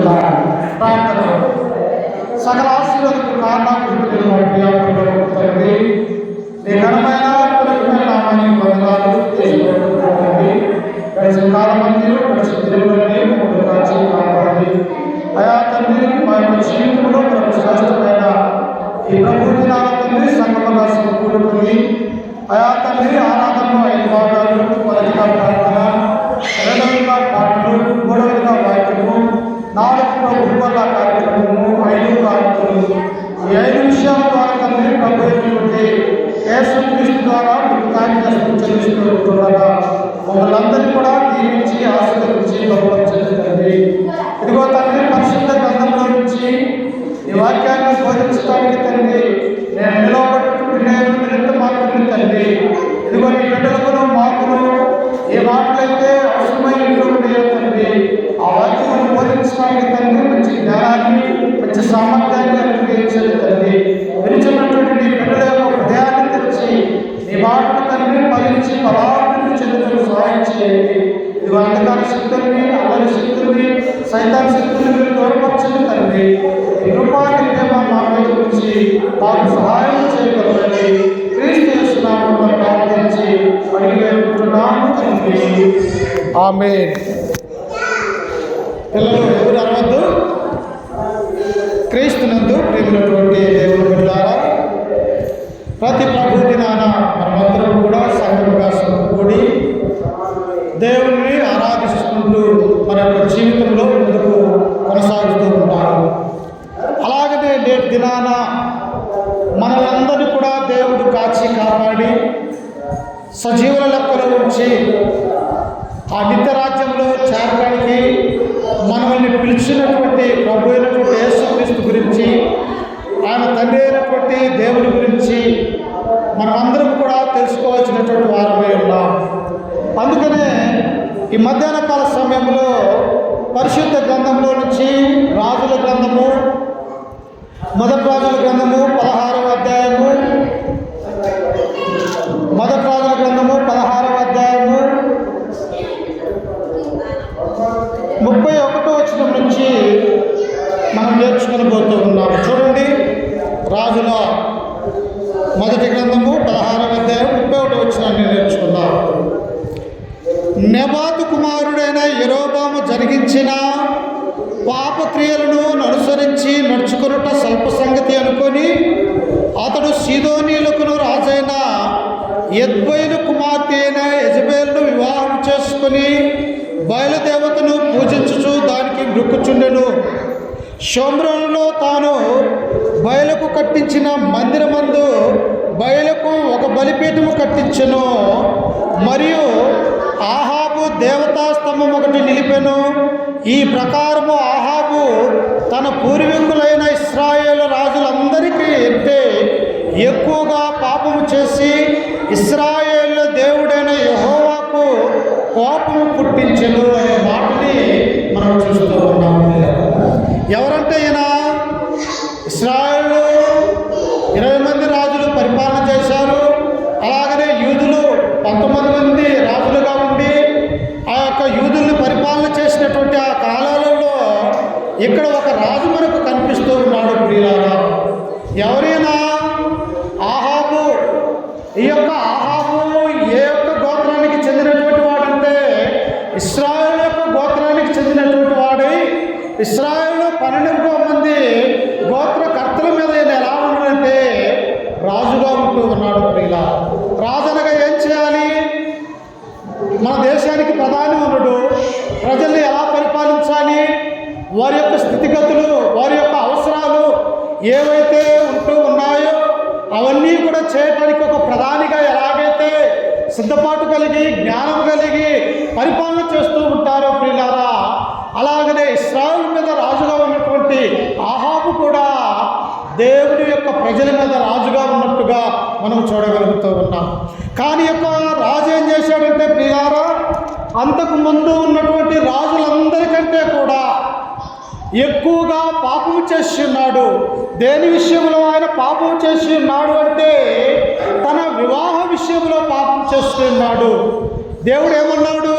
చేస్తున్నాను. ప్రార్థన. సకల ఆశీర్వాదకు కారణాలు తండ్రి, నీ ఘనమైన నామానికి వందనాలు తెలుసుకోండి. గడిచిన కాలం మంది గడిచిన దినములన్నీ మమ్మల్ని కాచి కాపాడి అయా తండ్రి, మా యొక్క జీవితంలో మనకు శ్రేష్టమైన ఈ ప్రభుత్వ తండ్రి సంగమంగా సమకూడుతుంది. అయా తండ్రి, ఆరాధనలో 5 భాగాలు, మొదటిగా ప్రార్థన, రెండవదిగా పాటలు, మూడవదిగా వాక్యము, 4వ గురువల కార్యక్రమము, 5 కార్యక్రమము. ఈ 5 విషయాల ద్వారా తండ్రి ప్రభుత్వ యేసుక్రీస్తు ద్వారా మీకు తాకి చెల్లిస్తుండగా మమ్మల్ని అందరినీ కూడా దీవించి ఆశీర్వదించి బలపరచండి. ఇదిగో తండ్రి, పరిశుద్ధ గ్రంథంలో నుంచి ఈ వాక్యాన్ని బోధించడానికి తండ్రి నేను నిలవబట్టుకుంటూ నేను నిరంతర మాత్రమే తండ్రి. ఇదిగో నీ బిడ్డలకును మాకును ఏ మాటలైతే అవసరమైనటువంటి తండ్రి ఆ వాక్యాన్ని బోధించడానికి తండ్రి మంచి జ్ఞానాన్ని మంచి సామర్థ్యాన్ని అనుగ్రహించండి తండ్రి. వినిచినటువంటి నీ బిడ్డల యొక్క హృదయాన్ని తెచ్చి నీ మాటలు తండ్రి ఫలించి పరాభివృద్ధి చెందుటకు సహాయం చేయండి. ఇదిగో అంధకార శక్తుల్ని, అల్లరి శక్తుల్ని, సైతాన్ శక్తుల్ని మీరు దూరపరచండి తండ్రి. ఈ రూపాన్ని మా మీద గురించి మాకు సహాయం చేయగలరని క్రీస్తు యేసు నామములో ప్రార్థించి అడిగి వేడుకుంటున్నాము తండ్రి. ఆమేన్. పిల్లలు ఎవరు అనవద్దు. క్రీస్తునందు ప్రియమైనటువంటి దేవుని బిడ్డలారా, ప్రతి ప్రభు దినాన మనమందరం కూడా సంఘముగా సమకూడి దేవుని ఆరాధించుకుంటూ మన యొక్క జీవితంలో ముందుకు కొనసాగుతూ ఉంటారు. అలాగనే నేటి దినాన మనలందరినీ కూడా దేవుడు కాచి కాపాడి సజీవుల లెక్కలో ఉంచి ఆ నిత్య రాజ్యంలో చేరడానికి మనల్ని పిలిచినటువంటి ప్రభు అయినటువంటి యేసుక్రీస్తు గురించి, ఆయన తండ్రి అయినటువంటి దేవుని గురించి మనమందరం కూడా తెలుసుకోవాల్సినటువంటి వారమే ఉన్నాం. అందుకనే ఈ మధ్యాహ్న కాల సమయంలో పరిశుద్ధ గ్రంథంలో నుంచి రాజుల గ్రంథము, మొదటి రాజుల గ్రంథము 16వ అధ్యాయము, మొదటి రాజుల గ్రంథము 16వ అధ్యాయము 31వ వచనం నుంచి మనం నేర్చుకుని పోతూ ఉన్నాము. చూడండి, రాజుల మొదటి గ్రంథము 16వ అధ్యాయం 31వ వచనాన్ని నేర్చుకుందాం. నెబాతు కుమారుడైన యెరోబాము జరిగించిన పాపక్రియలను అనుసరించి నడుచుకొనుట స్వల్ప సంగతి అనుకొని అతడు సీదోనీయులకును రాజైన యెజ్బయలు కుమార్తె అయిన యెజబెలును వివాహం చేసుకుని బయలుదేవతను పూజించుచు దానికి మృక్కుచుండెను. షోమ్రోనులో తాను బయలుకు కట్టించిన మందిరమందు బయలుకు ఒక బలిపీఠము కట్టించెను. మరియు ఆహాబు దేవతా స్తంభం ఒకటి నిలిపెను. ఈ ప్రకారము ఆహాబు తన పూర్వీకులైన ఇశ్రాయేలు రాజులందరికీ అంటే ఎక్కువగా పాపము చేసి ఇశ్రాయేలు దేవుడైన యెహోవాకు కోపము పుట్టించెను అనే మాటని మనం చూస్తూ ఉన్నాము. ఎవరంటే ఈయన ఇశ్రాయేలు 20 మంది రాజులు పరిపాలన చేశారు. అలాగనే యూదులు 19 మంది రాజులుగా ఉండి ఆ యొక్క యూదుల్ని పరిపాలన చేసినటువంటి ఆ కాలాలలో ఇక్కడ ఒక రాజు మనకు కనిపిస్తూ ఉన్నాడు. ప్రియులారా, ఎవరైనా ఆహాబు. ఈ యొక్క ఆహాబు ఏ యొక్క గోత్రానికి చెందినటువంటి వాడంటే ఇశ్రాయేలు యొక్క గోత్రానికి చెందినటువంటి వాడై ఇశ్రాయేలులో 12 మంది గోత్రకర్తల మీద ఈయన ఎలా ఉన్నాడంటే రాజుగా ఉంటూ ఉన్నాడు. ప్రియులా, రాజనగా ఏం చేయాలి? మన దేశానికి ప్రధాని ఉన్నాడు. ప్రజల్ని ఎలా పరిపాలించాలి, వారి యొక్క స్థితిగతులు, వారి యొక్క అవసరాలు ఏవైతే ఉంటూ ఉన్నాయో అవన్నీ కూడా చేయడానికి ఒక ప్రధానిగా ఎలాగైతే సిద్ధపాటు కలిగి జ్ఞానం కలిగి పరిపాలన చేస్తూ ఉంటారో ప్రియులారా, అలాగనే ఇశ్రాయేలు మీద రాజుగా ఉన్నటువంటి ఆహాబు కూడా దేవుని యొక్క ప్రజల మీద రాజుగా ఉన్నట్టుగా మనం చూడగలుగుతూ ఉన్నాం. కానీ యొక్క రాజు ఏం చేశాడంటే ప్రియులారా, అంతకు ముందు ఉన్నటువంటి రాజులందరికంటే కూడా ఎక్కువగా పాపము చేసి ఉన్నాడు. దేని విషయంలో ఆయన పాపం చేసి ఉన్నాడు అంటే తన వివాహ విషయంలో పాపం చేస్తున్నాడు. దేవుడు ఏమన్నాడు?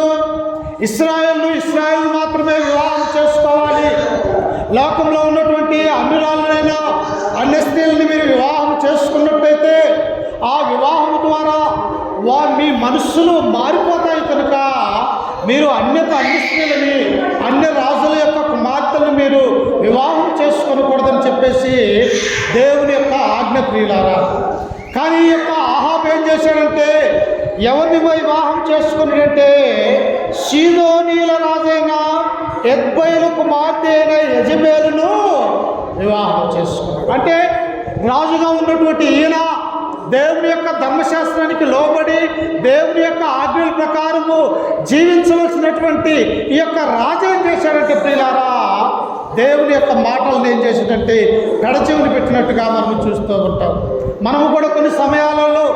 ఇశ్రాయేలు మాత్రమే వివాహం చేసుకోవాలి, లోకంలో ఉన్నటువంటి అన్యురాలనైనా అన్య స్త్రీలని మీరు వివాహం చేసుకున్నట్టయితే ఆ వివాహం ద్వారా మీ మనస్సులు మారిపోతాయి కనుక మీరు అన్య స్త్రీలని అన్య రాజుల యొక్క కుమార్తెలను మీరు వివాహం చేసుకోకూడదని చెప్పేసి దేవుని యొక్క ఆజ్ఞ ప్రియులారా. కానీ ఈ యొక్క ఆహాబు ఏం చేశాడంటే ఎవరిని వివాహం చేసుకున్నాడంటే సీదోనీల రాజైన ఎద్బయలు కుమార్తె అయిన యెజబెలును వివాహం చేసుకున్నాడు. అంటే రాజుగా ఉన్నటువంటి ఈయన దేవుని యొక్క ధర్మశాస్త్రానికి లోబడి దేవుని యొక్క ఆజ్ఞల ప్రకారము జీవించవలసినటువంటి ఈ యొక్క రాజు ఏం చేశాడంటే ప్రియులారా దేవుని యొక్క మాటలను ఏం చేశాడంటే పెడచెవిని పెట్టినట్టుగా మనం చూస్తూ ఉంటాం. మనము కూడా కొన్ని సమయాలలో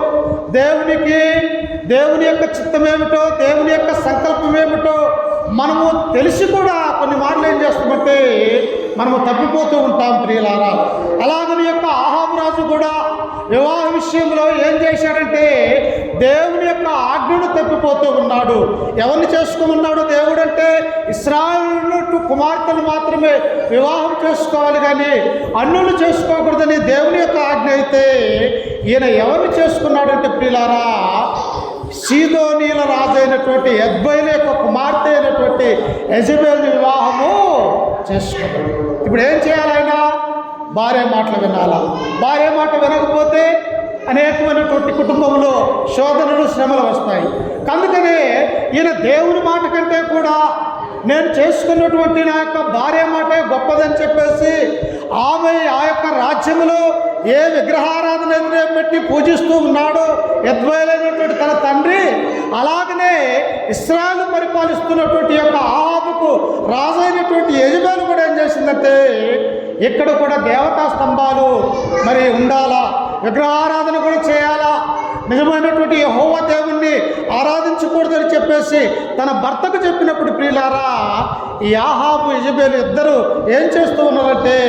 దేవుని యొక్క చిత్తం ఏమిటో దేవుని యొక్క సంకల్పం ఏమిటో మనము తెలిసి కూడా కొన్ని మార్లు ఏం చేస్తామంటే మనము తప్పిపోతూ ఉంటాం ప్రియులారా. అలాగని యొక్క ఆహాబు రాజు కూడా వివాహ విషయంలో ఏం చేశాడంటే దేవుని యొక్క ఆజ్ఞను తప్పిపోతూ ఉన్నాడు. ఎవరిని చేసుకోమన్నాడు దేవుడు అంటే ఇశ్రాయేలు కుమార్తెలు మాత్రమే వివాహం చేసుకోవాలి కానీ అన్యులు చేసుకోకూడదని దేవుని యొక్క ఆజ్ఞ అయితే ఈయన ఎవరిని చేసుకున్నాడంటే ప్రియులారా సీదోనీల రాజు అయినటువంటి ఎద్బయలు యొక్క కుమార్తె అయినటువంటి యెజబెలుని వివాహము చేసుకున్నాడు. ఇప్పుడు ఏం చేయాలైనా భార్య మాటలు వినాలా. భార్య మాట వినకపోతే అనేకమైనటువంటి కుటుంబంలో శోధనలు శ్రమలు వస్తాయి. అందుకనే ఈయన దేవుని మాట కంటే కూడా నేను చేసుకున్నటువంటి నా యొక్క భార్య మాటే గొప్పదని చెప్పేసి ఆమె ఆ యొక్క రాజ్యంలో ఏ విగ్రహారాధన పెట్టి పూజిస్తూ ఉన్నాడో ఎద్బయలైనటువంటి తన తండ్రి, అలాగనే ఇశ్రాయేలు పరిపాలిస్తున్నటువంటి యొక్క ఆహాబుకు రాజు అయినటువంటి యెజబెలు కూడా ఏం చేసిందంటే ఇక్కడ కూడా దేవతా స్తంభాలు మరి ఉండాలా, విగ్రహారాధన కూడా చేయాలా, నిజమైనటువంటి యెహోవా దేవుణ్ణి ఆరాధించకూడదని చెప్పేసి తన భర్తకు చెప్పినప్పుడు ప్రియులారా ఈ ఆహాబు యెజబెలు ఇద్దరు ఏం చేస్తూ ఉన్నారంటే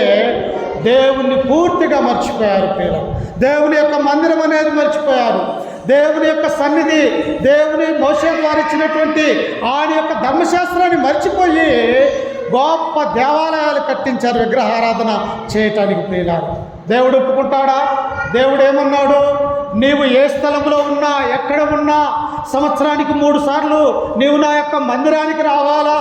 దేవుణ్ణి పూర్తిగా మర్చిపోయారు ప్రియుల. దేవుని యొక్క మందిరం అనేది మర్చిపోయారు. దేవుని యొక్క సన్నిధి, దేవుని మోషే ద్వారా ఇచ్చినటువంటి ఆయన యొక్క ధర్మశాస్త్రాన్ని మర్చిపోయి గొప్ప దేవాలయాలు కట్టించారు విగ్రహారాధన చేయటానికి ప్రియులారు. దేవుడు ఒప్పుకుంటాడా? దేవుడు ఏమన్నాడు? నీవు ఏ స్థలంలో ఉన్నా ఎక్కడ ఉన్నా సంవత్సరానికి 3 సార్లు నీవు నా యొక్క మందిరానికి రావాలా,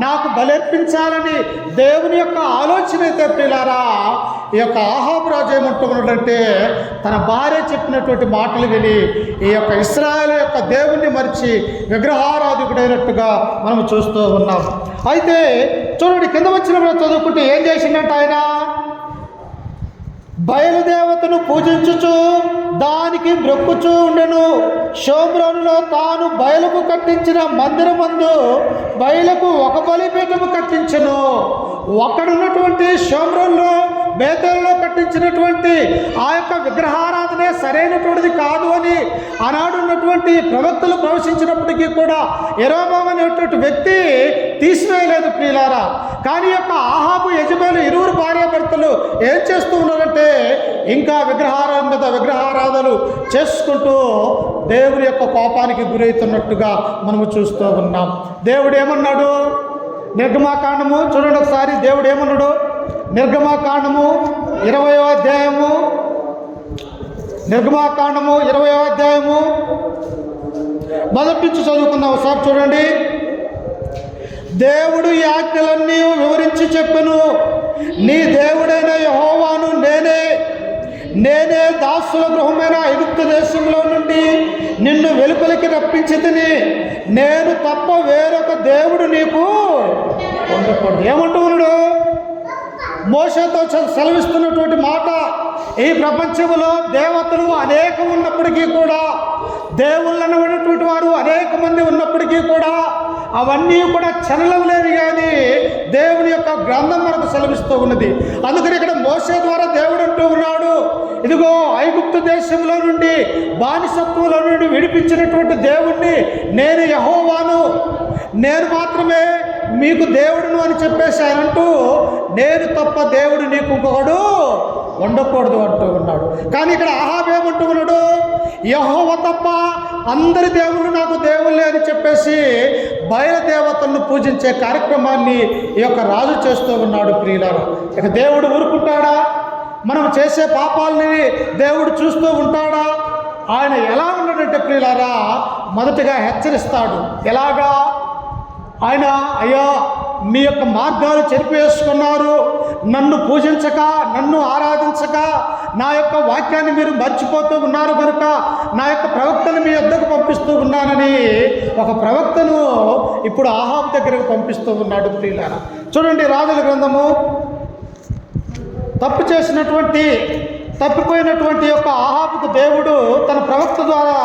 నాకు బలర్పించాలని దేవుని యొక్క ఆలోచన అయితే ప్రియులారా ఈ యొక్క ఆహాబు రాజు ఏమంటున్నాడంటే తన భార్య చెప్పినటువంటి మాటలు విని ఈ యొక్క ఇశ్రాయేలు యొక్క దేవుణ్ణి మరిచి విగ్రహారాధికుడైనట్టుగా మనం చూస్తూ ఉన్నాం. అయితే చూడండి కింద వచ్చిన చదువుకుంటే ఏం చేసిందంటే ఆయన బయలుదేవతను పూజించుచు దానికి మ్రొక్కుచూ ఉండెను. షోమ్రోనులో తాను బయలుకు కట్టించిన మందిరమందు బయలుకు ఒక బలిపీఠము కట్టించెను. అక్కడున్నటువంటి షోమ్రోన్లో బేతేలులో కట్టించినటువంటి ఆ యొక్క విగ్రహారాధనే సరైనటువంటిది కాదు అని ఆనాడు ఉన్నటువంటి ప్రవక్తలు ప్రవేశించినప్పటికీ కూడా యెరోబాము అనేటువంటి వ్యక్తి తీసివేయలేదు ప్రియులారా. కానీ యొక్క ఆహాబు యెజబెలు ఇరువురు భార్యాభర్తలు ఏం చేస్తూ ఉన్నారంటే ఇంకా విగ్రహారాధన మీద విగ్రహారాధనలు చేసుకుంటూ దేవుని యొక్క కోపానికి గురవుతున్నట్టుగా మనము చూస్తూ ఉన్నాం. దేవుడు ఏమన్నాడు? నిర్గమాకాండము చూడండి ఒకసారి. దేవుడు ఏమన్నాడు? నిర్గమాకాండము 20వ అధ్యాయము, నిర్గమాకాండము 20వ అధ్యాయము మొదటి నుంచి చదువుకుందాం ఒకసారి చూడండి. దేవుడు ఈ ఆజ్ఞలన్నీ వివరించి చెప్పెను. నీ దేవుడైన యెహోవాను నేనే దాసుల గృహమైన ఐగుప్తు దేశంలో నుండి నిన్ను వెలుపలికి రప్పించితిని. నేను తప్ప వేరొక దేవుడు నీకు ఉండకూడదు. ఏమంటున్నాడు? మోషేతో సెలవిస్తున్నటువంటి మాట. ఈ ప్రపంచంలో దేవతలు అనేకం ఉన్నప్పటికీ కూడా, దేవుళ్ళు అనబడినటువంటి వారు అనేక మంది ఉన్నప్పటికీ కూడా అవన్నీ కూడా చలనలేవి కానీ దేవుని యొక్క గ్రంథం మనకు సెలవిస్తూ ఉన్నది. అందుకని ఇక్కడ మోషే ద్వారా దేవుడు అంటూ ఉన్నాడు, ఇదిగో ఐగుప్తు దేశంలో నుండి బానిసత్వంలో నుండి విడిపించినటువంటి దేవుణ్ణి నేను యెహోవాను, నేను మాత్రమే మీకు దేవుడును అని చెప్పేసి ఆయన అంటూ నేను తప్ప దేవుడు నీకు ఇంకొకడు ఉండకూడదు అంటూ ఉన్నాడు. కానీ ఇక్కడ అహాబు ఏమంటూ ఉన్నాడు? యెహోవా తప్ప అందరి దేవుళ్ళు నాకు దేవుళ్ళే అని చెప్పేసి బయలుదేవతలను పూజించే కార్యక్రమాన్ని ఈ యొక్క రాజు చేస్తూ ఉన్నాడు. ప్రియులారా, ఇక దేవుడు ఊరుకుంటాడా? మనం చేసే పాపాలని దేవుడు చూస్తూ ఉంటాడా? ఆయన ఎలా ఉన్నాడంటే ప్రియులారా, మొదటగా హెచ్చరిస్తాడు. ఎలాగా? ఆయన, అయ్యా మీ యొక్క మార్గాలు చెరిపేసుకున్నారు, నన్ను పూజించక, నన్ను ఆరాధించక, నా యొక్క వాక్యాన్ని మీరు మర్చిపోతూ ఉన్నారు కనుక నా యొక్క ప్రవక్తను మీ వద్దకు పంపిస్తూ ఉన్నానని ఒక ప్రవక్తను ఇప్పుడు అహాబు దగ్గరకు పంపిస్తూ ఉన్నాడు. ప్రియులారా, చూడండి, రాజుల గ్రంథము తప్పిపోయినటువంటి యొక్క అహాబుకు దేవుడు తన ప్రవక్త ద్వారా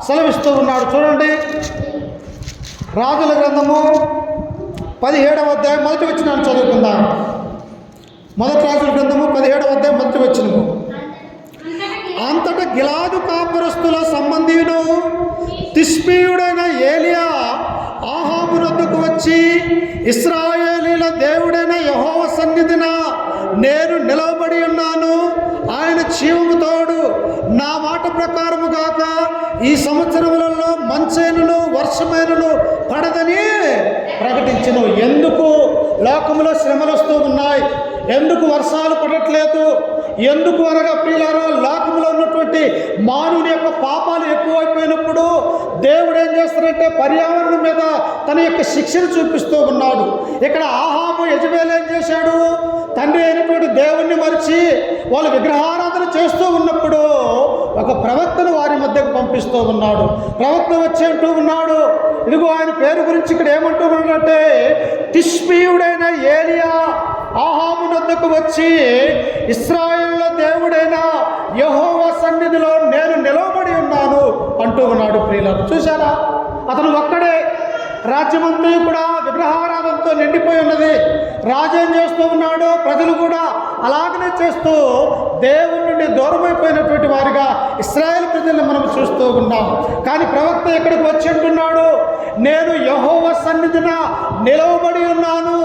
సెలవిస్తూ ఉన్నాడు. చూడండి, రాజుల గ్రంథము 17వ అధ్యాయం మొదటి వచనం చదువుకుందాం. మొదటి రాజుల గ్రంథము 17వ అధ్యాయం మొదటి వచనము. అంతటా గిలాదు కాపురస్తుల సంబంధియుడు తిష్బీయుడైన ఏలియా అహాబు వద్దకు వచ్చి, ఇశ్రాయేలీల దేవుడైన యెహోవా సన్నిధిన నేను నిలవబడి ఉన్నాను, ఆయన జీవము తోడు, నా మాట ప్రకారము గాక ఈ సంవత్సరములలో మంచైనను వర్షమైనను పడదని ప్రకటించును. ఎందుకు లోకములో శ్రమలు వస్తూ ఉన్నాయి? ఎందుకు వర్షాలు పడట్లేదు? ఎందుకు అనగా ప్రియులారా, లోకంలో ఉన్నటువంటి మానవుని యొక్క పాపాలు ఎక్కువైపోయినప్పుడు దేవుడు ఏం చేస్తాడంటే పర్యావరణం మీద తన యొక్క శిక్షను చూపిస్తూ ఉన్నాడు. ఇక్కడ అహాబు యెజెబెలు ఏం చేశాడు? తండ్రి అయినటువంటి దేవుణ్ణి మరిచి వాళ్ళు విగ్రహారాధన చేస్తూ ఉన్నప్పుడు ఒక ప్రవక్తను వారి మధ్యకు పంపిస్తూ ఉన్నాడు. ప్రవక్త వచ్చి అంటూ ఉన్నాడు, ఇదిగో ఆయన పేరు గురించి ఇక్కడ ఏమంటూ ఉన్నాడంటే, తిష్బీయుడైన ఏలియా అహాబు వద్దకు వచ్చి, ఇశ్రాయేలుల దేవుడైన యెహోవా సన్నిధిలో నేను నిలవబడి ఉన్నాను అంటూ ఉన్నాడు. ప్రియులారా, చూశారా? అతను ఒక్కడే, రాజ్యమంతా కూడా విగ్రహారాధనతో నిండిపోయి ఉన్నది. రాజు ఏం చేస్తూ ఉన్నాడు? ప్రజలు కూడా అలాగనే చేస్తూ దేవుని నుండి దూరమైపోయినటువంటి వారిగా ఇశ్రాయేలు ప్రజలను మనం చూస్తూ ఉన్నాం. కానీ ప్రవక్త ఎక్కడికి వచ్చి అంటున్నాడు, నేను యెహోవా సన్నిధిన నిలవబడి ఉన్నాను.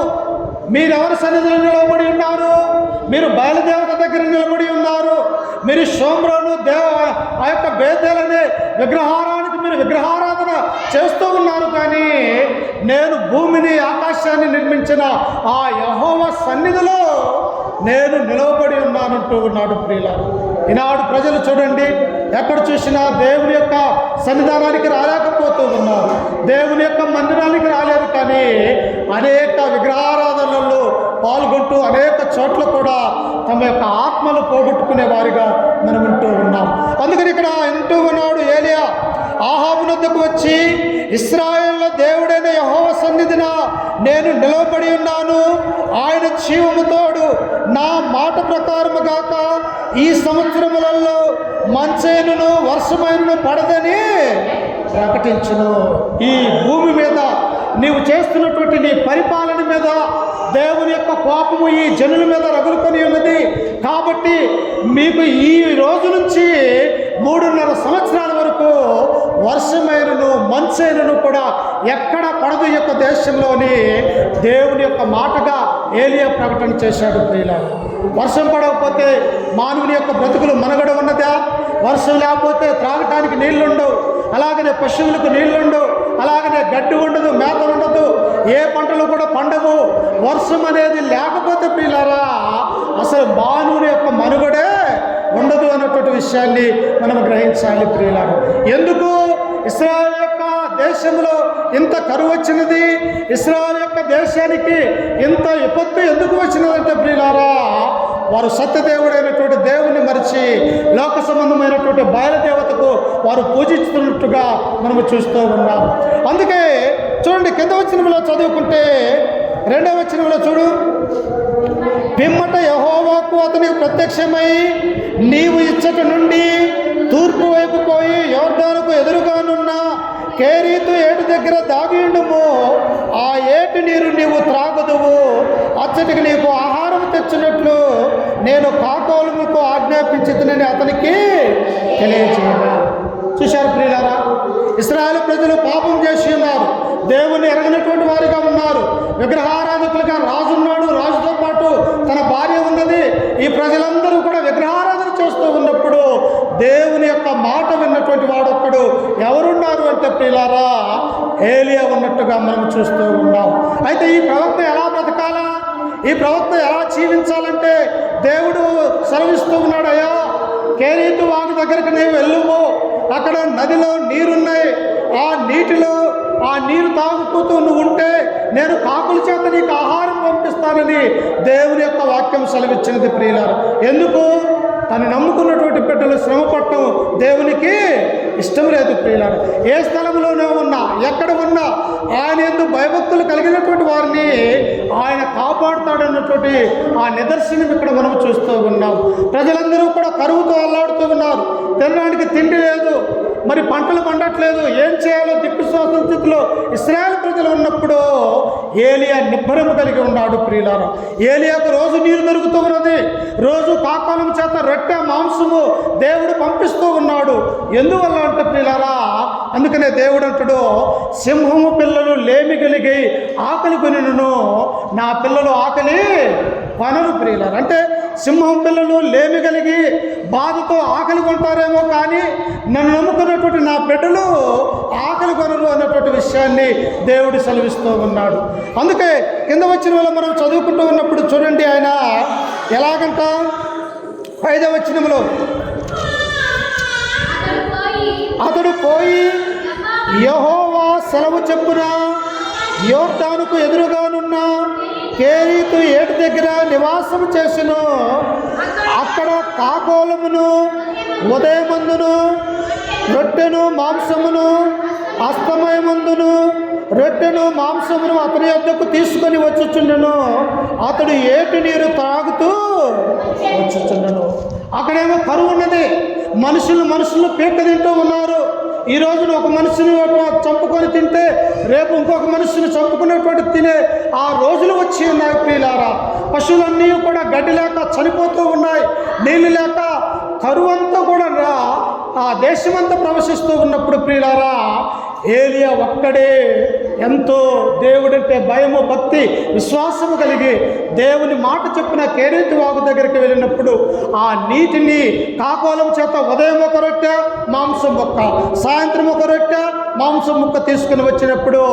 మీరెవరి సన్నిధిలో నిలబడి ఉన్నారు? మీరు బయలుదేవత దగ్గర నిలబడి ఉన్నారు. మీరు షోమ్రోను ఆ యొక్క బేతేలనే విగ్రహారానికి మీరు విగ్రహారాధన చేస్తూ ఉన్నారు. కానీ నేను భూమిని ఆకాశాన్ని నిర్మించిన ఆ యెహోవా సన్నిధిలో నేను నిలవబడి ఉన్నానంటూ ఉన్నాడు. ప్రియులారా, ఈనాడు ప్రజలు చూడండి, ఎక్కడ చూసినా దేవుని యొక్క సన్నిధానానికి రాలేకపోతూ ఉన్నారు. దేవుని యొక్క మందిరానికి రాలేదు, కానీ అనేక విగ్రహారాధనలలో పాల్గొంటూ అనేక చోట్ల కూడా తమ యొక్క ఆత్మలు పోగొట్టుకునే వారిగా మనం వింటూ ఉన్నాం. అందుకని ఇక్కడ వింటూ ఉన్నాడు ఏలియా అహాబు వద్దకు వచ్చి, ఇశ్రాయేలుల దేవుడైన యెహోవా సన్నిధిన నేను నిలవబడి ఉన్నాను, ఆయన జీవము తోడు, నా మాట ప్రకారము గాక ఈ సంవత్సరములలో మంచైనను వర్షమైనను పడదని ప్రకటించును. ఈ భూమి మీద నీవు చేస్తున్నటువంటి నీ పరిపాలన మీద దేవుని యొక్క కోపము ఈ జనుల మీద రగులుకొని ఉన్నది. కాబట్టి మీకు ఈ రోజు నుంచి 3.5 సంవత్సరాల వరకు వర్షమైనను మంచైనను కూడా ఎక్కడ పడదు ఈ యొక్క దేశంలోని దేవుని యొక్క మాటగా ఏలియా ప్రకటన చేశాడు. ప్రియులారా, వర్షం పడకపోతే మానవుని యొక్క బ్రతుకులు మనుగడ ఉన్నదా? వర్షం లేకపోతే త్రాగటానికి నీళ్లుండవు, అలాగనే పశువులకు నీళ్లుండవు, అలాగనే గడ్డి ఉండదు, మేత ఉండదు, ఏ పంటలు కూడా పండవు. వర్షం అనేది లేకపోతే ప్రియులారా అసలు మానవుని యొక్క మనుగడే ఉండదు అన్నటువంటి విషయాన్ని మనం గ్రహించాలి. ప్రియులారా, ఎందుకు ఇశ్రాయేలు యొక్క దేశంలో ఇంత కరువు వచ్చినది? ఇశ్రాయేలు యొక్క దేశానికి ఇంత విపత్తు ఎందుకు వచ్చినదంటే ప్రియులారా, వారు సత్యదేవుడైనటువంటి దేవుణ్ణి మరిచి లోక సంబంధమైనటువంటి బయలుదేవతకు వారు పూజిస్తున్నట్టుగా మనము చూస్తూ ఉన్నాం. అందుకే చూడండి, కింద వచనంలో చదువుకుంటే 2వ వచనంలో చూడు, పిమ్మట యెహోవాకు అతనికి ప్రత్యక్షమై, నీవు ఇచ్చట నుండి తూర్పు వైపు పోయి యోర్దానుకు ఎదురుగానున్న కేరీతు ఏటు దగ్గర దాగియుండుము, ఆ ఏటి నీరు నీవు త్రాగుదువు, అచ్చటికి నీకు ఆహారం తెచ్చినట్లు నేను కాకోలములకు ఆజ్ఞాపించుతునని అతనికి తెలియచేయను. చూశారు ప్రియులారా, ఇశ్రాయేలు ప్రజలు పాపం చేసి ఉన్నారు, దేవుని ఎరగనటువంటి వారిగా ఉన్నారు, విగ్రహారాధకులుగా రాజున్నాడు, రాజుతో పాటు ఈ ప్రజలందరూ కూడా విగ్రహారాధన చేస్తూ ఉన్నప్పుడు దేవుని యొక్క మాట విన్నటువంటి వాడొక్కడు ఎవరున్నారు అంటే ప్రియులారా, ఏలియా ఉన్నట్టుగా మనం చూస్తూ ఉన్నాం. అయితే ఈ ప్రవక్త ఎలా బ్రతకాలా, ఈ ప్రవక్త ఎలా జీవించాలంటే దేవుడు సెలవిస్తూ ఉన్నాడయ్యా, కేరీతు వాగు దగ్గరికి నీవు వెళ్ళుము, అక్కడ నదిలో నీరున్నాయి, ఆ నీరు తాగుతూ నువ్వు ఉంటే నేను కాకుల చేత నీకు ఆహారం పంపిస్తానని దేవుని యొక్క వాక్యం సెలవిచ్చినది ప్రియులారా. ఎందుకు? తను నమ్ముకున్నటువంటి బిడ్డలు శ్రమ పడటం దేవునికి ఇష్టం లేదు ప్రియులారా. ఏ స్థలంలోనే ఉన్నా, ఎక్కడ ఉన్నా ఆయన యందు భయభక్తులు కలిగినటువంటి వారిని ఆయన కాపాడుతాడన్నటువంటి ఆ నిదర్శనం ఇక్కడ మనం చూస్తూ ఉన్నాం. ప్రజలందరూ కూడా కరువుతో అల్లాడుతూ ఉన్నారు, తినడానికి తిండి లేదు, మరి పంటలు పండట్లేదు, ఏం చేయాలో దిక్కుశ్వాస స్థితిలో ఇశ్రాయేలు ప్రజలు ఉన్నప్పుడు ఏలియా నిబ్బరము కలిగి ఉన్నాడు ప్రియులారా. ఏలియాకు రోజు నీరు దొరుకుతూ ఉన్నది, రోజు కాకాలం చేత రొట్టె మాంసము దేవుడు పంపిస్తూ ఉన్నాడు. ఎందువల్ల అంటే ప్రియులారా, అందుకనే దేవుడు అంటాడు, సింహము పిల్లలు లేమి కలిగి ఆకలి కొనిను, నా పిల్లలు ఆకలి కొనరు ప్రియులారా. అంటే సింహం పిల్లలు లేమి కలిగి బాధతో ఆకలి కొంటారేమో, కానీ నన్ను నమ్ముకున్నటువంటి నా బిడ్డలు ఆకలి కొనరు అన్నటువంటి విషయాన్ని దేవుడు సెలవిస్తూ ఉన్నాడు. అందుకే కింద వచ్చిన వల్ల మనం చదువుకుంటూ ఉన్నప్పుడు చూడండి, ఆయన ఎలాగంట 5వ వచనంలో, అతడు పోయి యెహోవా సెలవు చెప్పున యోర్దానుకు ఎదురుగానున్న కేరీతు ఏటి దగ్గర నివాసము చేసెను. అక్కడ కాకోలమును ఉదయమందును రొట్టెను మాంసమును అస్తమయమందును రొట్టెను మాంసమును అతని యొద్దకు తీసుకొని వచ్చుచుండెను. అతడు ఏటి నీరు తాగుతూ వచ్చుచుండెను. అక్కడేమో కరువు ఉన్నది, మనుషులు పీక తింటూ ఉన్నారు. ఈ రోజున ఒక మనిషిని చంపుకొని తింటే రేపు ఇంకొక మనిషిని చంపుకునేటువంటి తినే ఆ రోజులు వచ్చి ఉన్నాయి ప్రియులారా. పశువులన్నీ కూడా గడ్డి లేక చనిపోతూ ఉన్నాయి, నీళ్ళు లేక కరువు అంతా కూడా ఆ దేశమంతా ప్రవశిస్తూ ఉన్నప్పుడు ప్రియులారా, ఏలియా ఒక్కడే ఎంతో దేవుడంటే భయము, భక్తి, విశ్వాసము కలిగి దేవుని మాట చెప్పిన కేరీతు వాగు దగ్గరికి వెళ్ళినప్పుడు ఆ నీటిని కాకోలం చేత ఉదయం ఒక రొట్టె మాంసం ముక్క, సాయంత్రం ఒక రొట్టె మాంసం ముక్క తీసుకుని వచ్చినప్పుడు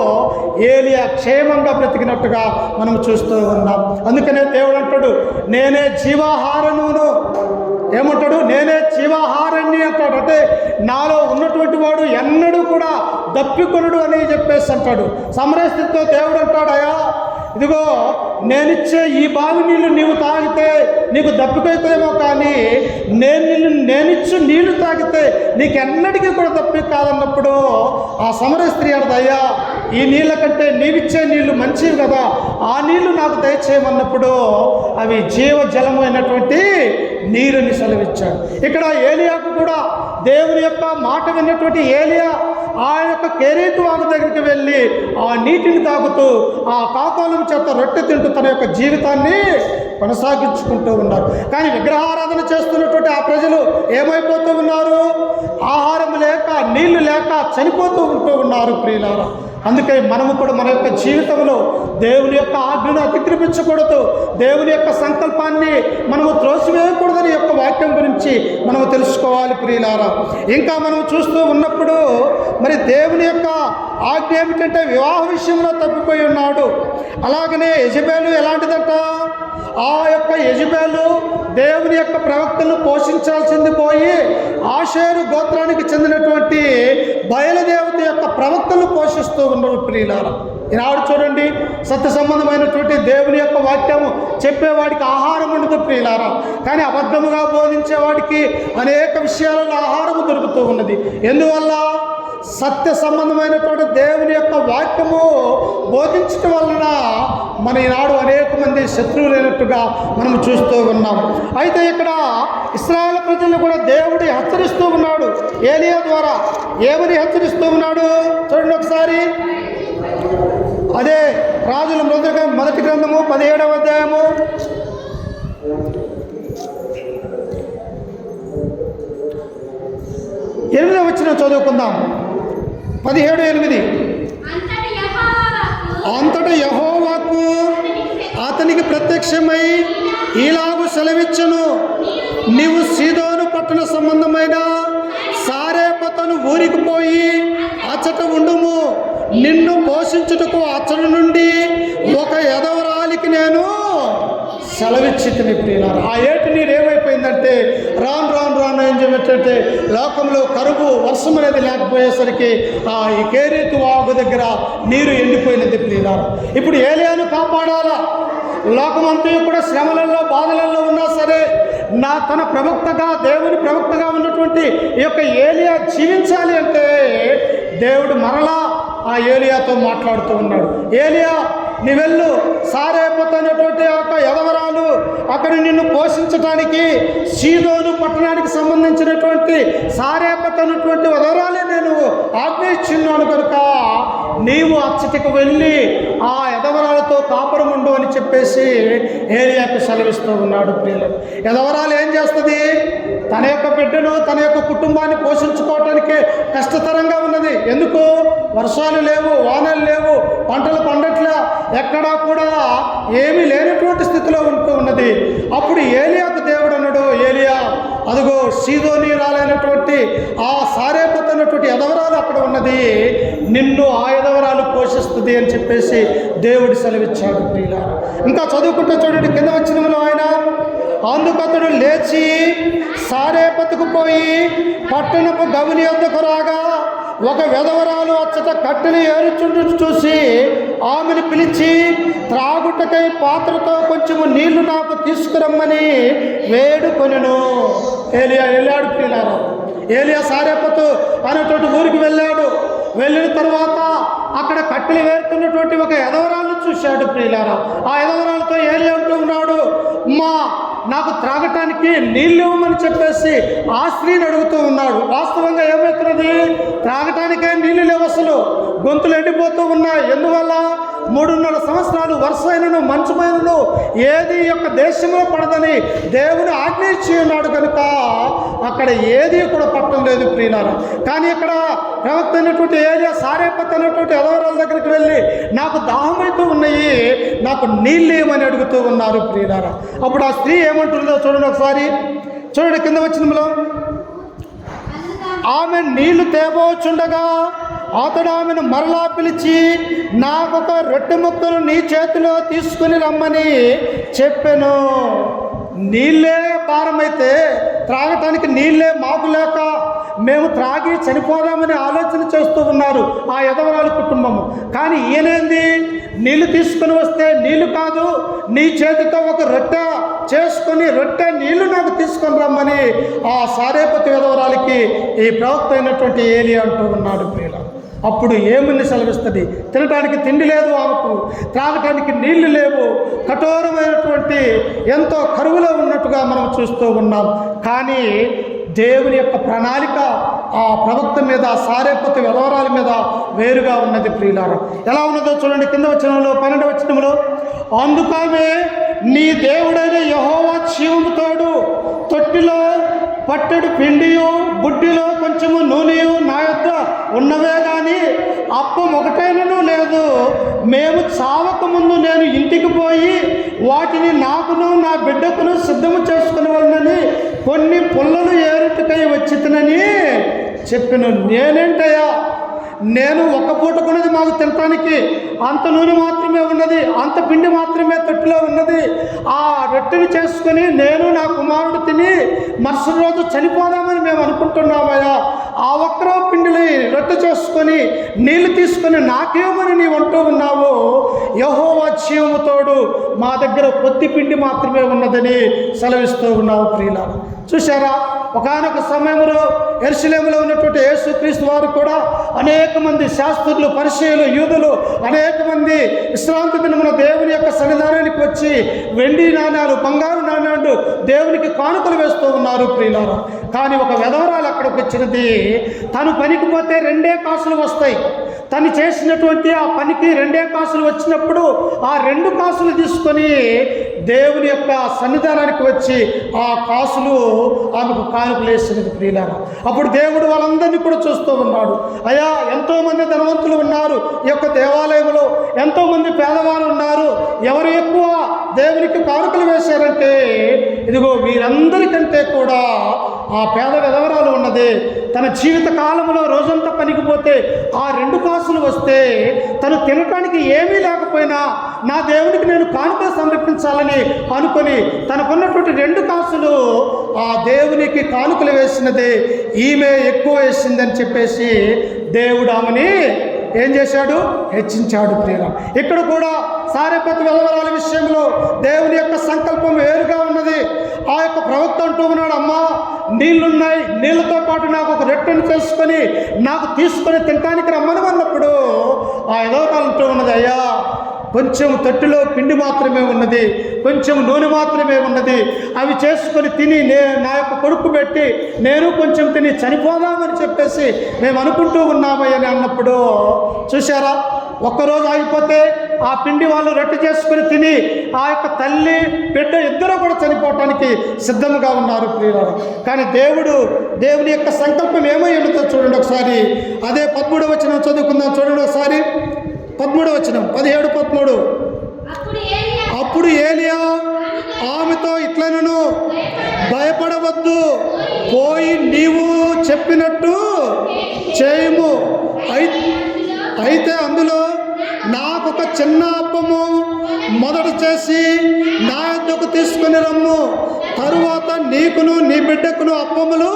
ఏలియా క్షేమంగా బ్రతికినట్టుగా మనం చూస్తూ ఉన్నాం. అందుకనే దేవుడు అంటాడు, నేనే జీవాహారమును, ఏమంటాడు, నేనే జీవాహారాన్ని అంటాడు. అంటే నాలో ఉన్నటువంటి వాడు ఎన్నడూ కూడా దప్పికొనడు అని చెప్పేసి అంటాడు. సమరస్థితితో దేవుడు అంటాడు, అయ్యా ఇదిగో నేనిచ్చే ఈ బావి నీళ్ళు నీవు తాగితే నీకు దప్పికైతేమో, కానీ నేనిచ్చు నీళ్లు తాగితే నీకెన్నటికీ కూడా దప్పి కాదన్నప్పుడు ఆ సమర స్త్రీ అంటది, అయ్యా ఈ నీళ్ళ కంటే నీవిచ్చే నీళ్లు మంచివి కదా, ఆ నీళ్లు నాకు దయచేయమన్నప్పుడు అవి జీవజలము అయినటువంటి నీరుని సెలవిచ్చాడు. ఇక్కడ ఏలియాకు కూడా దేవుని యొక్క మాట విన్నటువంటి ఏలియా ఆ యొక్క కేరీతు వాగు దగ్గరికి వెళ్ళి ఆ నీటిని తాగుతూ ఆ కాకోలం చేత రొట్టె తింటూ తన యొక్క జీవితాన్ని కొనసాగించుకుంటూ ఉన్నారు. కానీ విగ్రహారాధన చేస్తున్నటువంటి ఆ ప్రజలు ఏమైపోతూ ఉన్నారు? ఆహారం లేక, నీళ్లు లేక చనిపోతూ ఉంటూ ఉన్నారు ప్రియులారా. అందుకే మనము కూడా మన యొక్క జీవితంలో దేవుని యొక్క ఆజ్ఞను అతిక్రమించకూడదు, దేవుని యొక్క సంకల్పాన్ని మనము త్రోసివేయకూడదని యొక్క వాక్యం గురించి మనము తెలుసుకోవాలి ప్రియులారా. ఇంకా మనం చూస్తూ ఉన్నప్పుడు మరి దేవుని యొక్క ఆజ్ఞ ఏమిటంటే వివాహ విషయంలో తప్పిపోయి ఉన్నాడు. అలాగనే యెజబెలు ఎలాంటిదంట? ఆ యొక్క యెజబెలు దేవుని యొక్క ప్రవక్తలను పోషించాల్సింది పోయి ఆషేరు గోత్రానికి చెందినటువంటి బయలుదేవత యొక్క ప్రవక్తలు పోషిస్తూ ఉన్నారు ప్రియులారా. ఈనాడు చూడండి, సత్య సంబంధమైనటువంటి దేవుని యొక్క వాక్యము చెప్పేవాడికి ఆహారం ఉండదు ప్రియులారా, కానీ అబద్ధముగా బోధించేవాడికి అనేక విషయాలలో ఆహారము దొరుకుతూ ఉన్నది. ఎందువల్ల? సత్య సంబంధమైనటువంటి దేవుని యొక్క వాక్యము బోధించటం వలన మన ఈనాడు అనేక మంది శత్రువులైనట్టుగా మనం చూస్తూ ఉన్నాం. అయితే ఇక్కడ ఇశ్రాయేలు ప్రజలను కూడా దేవుడు హెచ్చరిస్తూ ఉన్నాడు ఏలియా ద్వారా. ఏమని హెచ్చరిస్తూ ఉన్నాడు చూడండి ఒకసారి. అదే రాజుల మొదటి గ్రంథము 17వ అధ్యాయము 8వ వచనం చదువుకుందాం. 17:8. అంతట యెహోవాకు అతనికి ప్రత్యక్షమై ఇలాగు సెలవిచ్చును, నీవు సీదోను పట్టణ సంబంధమైన సారేపతను ఊరికి పోయి అచ్చట ఉండుము. నిన్ను పోషించుటకు అచ్చట నుండి ఒక ఎదవరాలికి నేను సెలవిచ్చితిని. ప్రియులారా, ఆ ఏటి నీరు ఏమైపోయిందంటే రాను ఏం చేయబట్టే లోకంలో కరువు, వర్షం అనేది లేకపోయేసరికి ఈ కేరీతు వాగు దగ్గర నీరు ఎండిపోయినది. ప్రియులారా, ఇప్పుడు ఏలియాను కాపాడాలా? లోకమంతా కూడా శ్రమలలో, బాధలలో ఉన్నా సరే తన ప్రవక్తగా, దేవుని ప్రవక్తగా ఉన్నటువంటి ఈ యొక్క ఏలియా జీవించాలి అంటే దేవుడు మరలా ఆ ఏలియాతో మాట్లాడుతూ ఉన్నాడు. ఏలియా, నీ వెళ్ళు, సారేపతు అనేటువంటి ఒక ఎదవరాలు అక్కడ నిన్ను పోషించడానికి సీదోను పట్టణానికి సంబంధించినటువంటి సారేపతు అనేటువంటి ఎదవరాలే నేను ఆజ్ఞయించున్నాను కనుక నీవు అచ్చటికి వెళ్ళి ఆ ఎదవరాలతో కాపురం ఉండు అని చెప్పేసి ఏలియాకు సెలవిస్తూ ఉన్నాడు. ప్రియులు, ఎదవరాలు ఏం చేస్తుంది? తన యొక్క బిడ్డను, తన యొక్క కుటుంబాన్ని పోషించుకోవటానికి కష్టతరంగా ఉన్నది. ఎందుకు? వర్షాలు లేవు, వానలు లేవు, పంటలు పండట్లా, ఎక్కడా కూడా ఏమీ లేనటువంటి స్థితిలో ఉంటూ ఉన్నది. అప్పుడు ఏలియాకు దేవుడు అన్నాడు, ఏలియా, అదిగో సీదోనీయురాలైనటువంటి ఆ సారేపతు అన్నటువంటి ఎదవరాలు అక్కడ ఉన్నది, నిన్ను ఆ ఎదవరాలు పోషిస్తుంది అని చెప్పేసి దేవుడు సెలవిచ్చాడు. ప్రియులారా, ఇంకా చదువుకుంటే చూడండి, కింద వచ్చినలో ఆయన, అందుకతడు లేచి సారేపతుకు పోయి పట్టణపు గవిని యొద్దకు రాగా ఒక వెధవరాలు అచ్చట కట్టెలు ఏరుచుండు చూసి ఆమెను పిలిచి, త్రాగుటకై పాత్రతో కొంచెము నీళ్లు నాకు తీసుకురమ్మని వేడుకొనెను. ఏలియా వెళ్ళాడు. ప్రియులారా, ఏలియా సారేపతు అనేటువంటి ఊరికి వెళ్ళాడు. వెళ్ళిన తర్వాత అక్కడ కట్టెలు వేరుతున్నటువంటి ఒక ఎదవరాలను చూశాడు. ప్రియులారా, ఆ ఎదవరాలతో ఏలియా అంటూ ఉన్నాడు, నాకు త్రాగటానికి నీళ్ళు ఇవ్వమని చెప్పేసి ఆ స్త్రీని అడుగుతూ ఉన్నాడు. వాస్తవంగా ఏమవుతున్నది? త్రాగటానికే నీళ్ళు లేవు, అసలు గొంతులు ఎండిపోతూ ఉన్నాయి. ఎందువల్ల? 3.5 సంవత్సరాలు వర్షమైనను మంచుమైనను ఏది యొక్క దేశంలో పడదని దేవుడు ఆజ్ఞ ఇచ్చి ఉన్నాడు కనుక అక్కడ ఏది కూడా పట్టడం లేదు. ప్రియులారా, కానీ ఇక్కడ ప్రవక్త అయినటువంటి ఏలియా సారేపతు అనేటువంటి ఎదవరాల దగ్గరికి వెళ్ళి నాకు దాహమైతూ ఉన్నాయి, నాకు నీళ్ళు ఏమని అడుగుతూ ఉన్నారు. ప్రియులారా, అప్పుడు ఆ స్త్రీ ఏమంటుందో చూడండి ఒకసారి. చూడండి కింద వచ్చినలో, ఆమె నీళ్లు తేబోచుండగా అతడు ఆమెను మరలా పిలిచి, నాకొక రొట్టె ముక్కలు నీ చేతిలో తీసుకుని రమ్మని చెప్పాను. నీళ్ళే భారమైతే, త్రాగటానికి నీళ్ళే మాకు లేక మేము త్రాగి చనిపోదామని ఆలోచన చేస్తూ ఉన్నారు ఆ ఎదవరాలు కుటుంబము. కానీ ఈయనేంది? నీళ్లు తీసుకుని వస్తే నీళ్లు కాదు, నీ చేతితో ఒక రొట్టె చేసుకొని రొట్టె నీళ్లు నాకు తీసుకొని రమ్మని ఆ సారేపతు ఎదవరాలకి ఈ ప్రవక్త అయినటువంటి ఏలియా అంటూ ఉన్నాడు. ప్రియులారా, అప్పుడు ఏమని సెలవిస్తుంది? తినడానికి తిండి లేదు ఆమెకు, త్రాగటానికి నీళ్లు లేవు, కఠోరమైనటువంటి ఎంతో కరువులో ఉన్నట్టుగా మనం చూస్తూ ఉన్నాం. కానీ దేవుని యొక్క ప్రణాళిక ఆ ప్రవక్త మీద, సారేపతు ఎదవరాల మీద వేరుగా ఉన్నది. ప్రియులారా, ఎలా ఉన్నదో చూడండి కింద వచనంలో, 12వ వచనంలో, అందుకామె నీ దేవుడైన యెహోవా జీవముతోడు తొట్టిలో పట్టెడు పిండియు బుడ్డిలో కొంచెము నూనెయు నా యొద్ద ఉన్నవే కానీ అప్పం ఒకటైనను లేదు. మేము చావక ముందు నేను ఇంటికి పోయి వాటిని నాకును నా బిడ్డకును సిద్ధము చేసుకుని వాళ్ళని కొన్ని పుల్లలు ఏరుటకై వచ్చితనని చెప్పాను. నేనేంటయ్యా, నేను ఒక్క పూట కొన్నది మాకు తినటానికి అంత నూనె మాత్రమే ఉన్నది, అంత పిండి మాత్రమే తొట్టిలో ఉన్నది. ఆ రొట్టెని చేసుకుని నేను నా కుమారుడు తిని మరుసటి రోజు చనిపోదామని మేము అనుకుంటున్నామయ్యా. ఆ ఒక్కరో పిండిని రొట్టె చేసుకొని నీళ్లు తీసుకొని నాకేమని నీవు అంటూ ఉన్నావు? యెహోవా జీవముతోడు మా దగ్గర కొద్ది పిండి మాత్రమే ఉన్నదని సెలవిస్తూ ఉన్నావు. ప్రియులారా, చూశారా, ఒకానొక సమయంలో యెరూషలేములో ఉన్నటువంటి యేసుక్రీస్తు వారు కూడా అనేక మంది శాస్త్రులు, పరిసయ్యులు, యూదులు అనేక మంది విశ్రాంతి దినమున దేవుని యొక్క సన్నిధానానికి వచ్చి వెండి నాణ్యాలు, బంగారు నాణ్యాలు దేవునికి కానుకలు వేస్తూ ఉన్నారు. ప్రియులారా, కానీ ఒక వెధవరాలు అక్కడికి వచ్చినది. తను పనికి పోతే 2 కాసులు వస్తాయి. తను చేసినటువంటి ఆ పనికి 2 కాసులు వచ్చినప్పుడు ఆ 2 కాసులు తీసుకొని దేవుని యొక్క సన్నిధానానికి వచ్చి ఆ కాసులు ఆమెకు కానుకలు వేసినది. ప్రియులారా, అప్పుడు దేవుడు వాళ్ళందరినీ కూడా చూస్తూ ఉన్నాడు. అయ్యా, ఎంతోమంది ధనవంతులు ఉన్నారు ఈ యొక్క దేవాలయంలో, ఎంతోమంది పేదవాళ్ళు ఉన్నారు, ఎవరు ఎక్కువ దేవునికి కానుకలు వేశారంటే ఇదిగో వీరందరికంటే కూడా ఆ పేద విధవరాలు ఉన్నది. తన జీవిత కాలంలో రోజంతా పనికిపోతే ఆ 2 కాసులు వస్తే తను తినటానికి ఏమీ లేకపోయినా నా దేవునికి నేను కానుక సమర్పించాలని అనుకొని తనకున్నటువంటి 2 కాసులు ఆ దేవునికి కానుకలు వేసినది ఈమె ఎక్కువ వేసిందని చెప్పేసి దేవుడు ఆమెని ఏం చేశాడు? హెచ్చించాడు. ప్రియుల, ఇక్కడ కూడా సారెపతు విధవరాల విషయంలో దేవుని యొక్క సంకల్పం వేరుగా ఉన్నది. ఆ యొక్క ప్రవక్త అంటూ ఉన్నాడు, అమ్మా నీళ్లున్నాయి, నీళ్ళతో పాటు నాకు ఒక రొట్టెను చేసుకొని నాకు తీసుకొని తినటానికి రమ్మని అన్నప్పుడు ఆ విధవరాలు అంటూ ఉన్నది, అయ్యా కొంచెం తొట్టిలో పిండి మాత్రమే ఉన్నది, కొంచెం నూనె మాత్రమే ఉన్నది, అవి చేసుకొని తిని నా యొక్క కొడుకు పెట్టి నేను కొంచెం తిని చనిపోదామని చెప్పేసి మేము అనుకుంటూ ఉన్నామని అన్నప్పుడు చూసారా, ఒక్కరోజు ఆగిపోతే ఆ పిండి వాళ్ళు రొట్టె చేసుకుని తిని ఆ యొక్క తల్లి బిడ్డ ఇద్దరు కూడా చనిపోవటానికి సిద్ధంగా ఉన్నారు ప్రియులారా. కానీ దేవుని యొక్క సంకల్పం ఏమై ఉంటుందో చూడండి ఒకసారి. అదే 13వ వచనం చదువుకుందాం, చూడండి ఒకసారి. 13వ వచనం, 17-13. అప్పుడు ఏలియా ఆమెతో ఇట్లనను, భయపడవద్దు, పోయి నీవు చెప్పినట్టు చేయము. అయితే అందులో నాకొక చిన్న అప్పము మొదట చేసి నా యొద్దకు తీసుకుని రమ్ము, తరువాత నీకును నీ బిడ్డకును అప్పములు.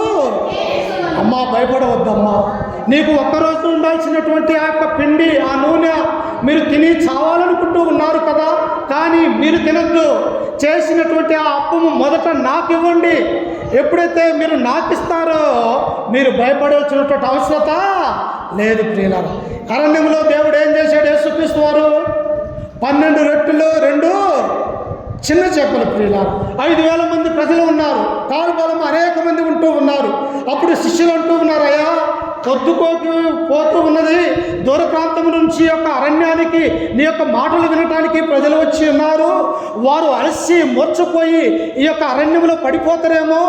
అమ్మా భయపడవద్దమ్మా, నీకు ఒక్కరోజు ఉండాల్సినటువంటి ఆ యొక్క పిండి ఆ నూనె మీరు తిని చావాలనుకుంటూ ఉన్నారు కదా, కానీ మీరు తినద్దు. చేసినటువంటి ఆ అప్పము మొదట నాకు ఇవ్వండి. ఎప్పుడైతే మీరు నాకు ఇస్తారో మీరు భయపడవలసినటువంటి అవసరత లేదు ప్రియులారా. అరణ్యంలో దేవుడు ఏం చేశాడు? యేసుక్రీస్తు వారు 12 రొట్టెలు 2 చిన్న చేపలు ప్రియులారా. 5,000 మంది ప్రజలు ఉన్నారు, కాలు బలం అనేక మంది ఉంటూ ఉన్నారు. అప్పుడు శిష్యులు అంటూ ఉన్నారు, అయ్యా పొద్దుకోకి పోతూ ఉన్నది, దూర ప్రాంతం నుంచి యొక్క అరణ్యానికి నీ యొక్క మాటలు వినటానికి ప్రజలు వచ్చి ఉన్నారు, వారు అలసి మూర్చపోయి ఈ యొక్క అరణ్యంలో పడిపోతారేమో,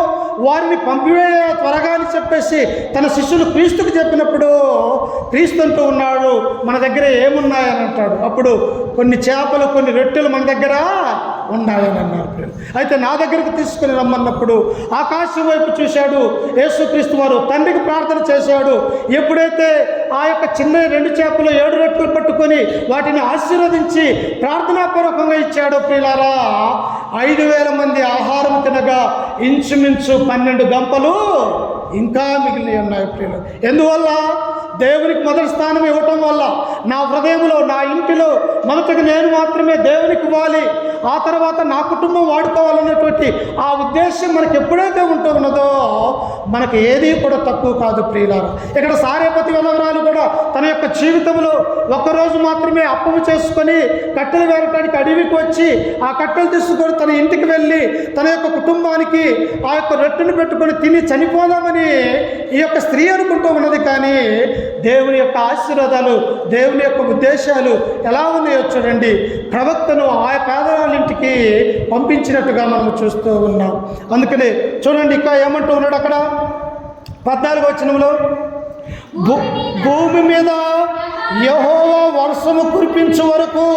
వారిని పంపివేయ త్వరగా అని చెప్పేసి తన శిష్యులు క్రీస్తుకు చెప్పినప్పుడు క్రీస్తు అంటూ ఉన్నాడు, మన దగ్గర ఏమున్నాయని అంటాడు. అప్పుడు కొన్ని చేపలు కొన్ని రొట్టెలు మన దగ్గర ఉన్నాయని అన్నారు. అయితే నా దగ్గరకు తీసుకుని రమ్మన్నప్పుడు ఆకాశం వైపు చూశాడు యేసుక్రీస్తు వారు, తండ్రికి ప్రార్థన చేశాడు. ఎప్పుడైతే ఆ యొక్క చిన్న 2 చేపలు 7 రొట్టెలు పట్టుకొని వాటిని ఆశీర్వదించి ప్రార్థనాపూర్వకంగా ఇచ్చాడు ప్రియులారా, 5,000 మంది ఆహారం తినగా ఇంచుమించు 12 గంపలు ఇంకా మిగిలి ఉన్నాయి ప్రియులు. ఎందువల్ల? దేవునికి మొదటి స్థానం ఇవ్వటం వల్ల. నా హృదయంలో నా ఇంటిలో మొదటగా నేను మాత్రమే దేవునికి ఇవ్వాలి, ఆ తర్వాత నా కుటుంబం వాడుకోవాలన్నటువంటి ఆ ఉద్దేశం మనకు ఎప్పుడైతే ఉంటున్నదో మనకు ఏది కూడా తక్కువ కాదు ప్రియులారా. ఇక్కడ సారేపతి విధవరాలు కూడా తన యొక్క జీవితంలో ఒక్కరోజు మాత్రమే అప్పము చేసుకొని కట్టెలు వేరటానికి అడవికి వచ్చి ఆ కట్టెలు తీసుకొని తన ఇంటికి వెళ్ళి తన యొక్క కుటుంబానికి ఆ యొక్క రొట్టెను పెట్టుకొని తిని చనిపోదామని ఈ యొక్క స్త్రీ అనుకుంటూ ఉన్నది. కానీ దేవుని యొక్క ఆశీర్వాదాలు, దేవుని యొక్క ఉద్దేశాలు ఎలా ఉన్నాయో చూడండి. ప్రవక్తను ఆ పేదవాళ్ళింటికి పంపించినట్టుగా మనం చూస్తూ ఉన్నాం. అందుకని చూడండి ఇంకా ఏమంటూ ఉన్నాడు అక్కడ 14వ వచనంలో, భూమి మీద యెహోవా వర్షము కురిపించే వరకు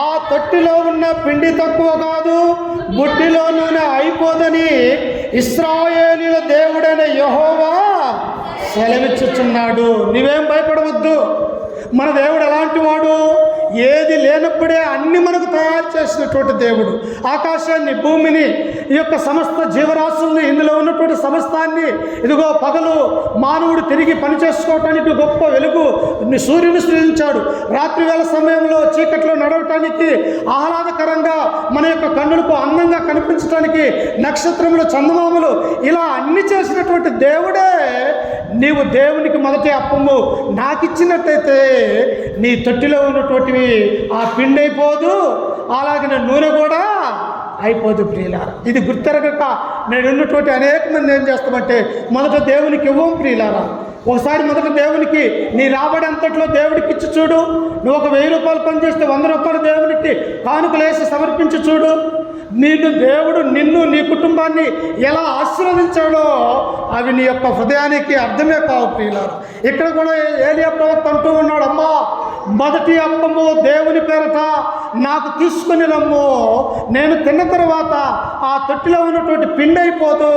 ఆ తొట్టిలో ఉన్న పిండి తక్కువ కాదు, బుడ్డిలో నూనె అయిపోదని ఇశ్రాయేలీయుల దేవుడైన యెహోవా సెలవిచ్చుచున్నాడు. నీవేం భయపడవద్దు. మన దేవుడు ఎలాంటి వాడు? ఏది లేనప్పుడే అన్ని మనకు తయారు చేసినటువంటి దేవుడు. ఆకాశాన్ని, భూమిని, ఈ యొక్క సమస్త జీవరాశుల్ని, ఇందులో ఉన్నటువంటి సమస్తాన్ని, ఇదిగో పగలు మానవుడు తిరిగి పని చేసుకోవటానికి గొప్ప వెలుగు సూర్యుని సృజించాడు. రాత్రి వేళ సమయంలో చీకట్లో నడవటానికి ఆహ్లాదకరంగా మన యొక్క కన్నులకు అందంగా కనిపించడానికి నక్షత్రములు, చందమామలు, ఇలా అన్ని చేసినటువంటి దేవుడే నీవు దేవునికి మొదటి అప్పము నాకిచ్చినట్టయితే నీ తొట్టిలో ఉన్నటువంటివి ఆ పిండి అయిపోదు, అలాగే నూనె కూడా అయిపోదు ప్రియులారా. ఇది గుర్తెరగక నేను ఉన్నటువంటి అనేక మంది ఏం చేస్తామంటే మొదట దేవునికి ఇవ్వం ప్రియులారా. ఒకసారి మొదట దేవునికి నీ రాబడి అంతట్లో దేవుడికి ఇచ్చి చూడు. నువ్వు ఒక 1000 రూపాయలు పని చేస్తే 100 రూపాయలు దేవునికి కానుకలేసి సమర్పించి చూడు. దేవుడు నిన్ను, నీ కుటుంబాన్ని ఎలా ఆశీర్వదించాడో అవి నీ యొక్క హృదయానికి అర్థమే కావు ప్రియులారా. ఇక్కడ కూడా ఏలియా ప్రవక్త అంటూ ఉన్నాడు, అమ్మా మొదటి అప్పము దేవుని పేరట నాకు తీసుకొని రమ్ము, నేను తిన్న తర్వాత ఆ తొట్టిలో ఉన్నటువంటి పిండి అయిపోదు,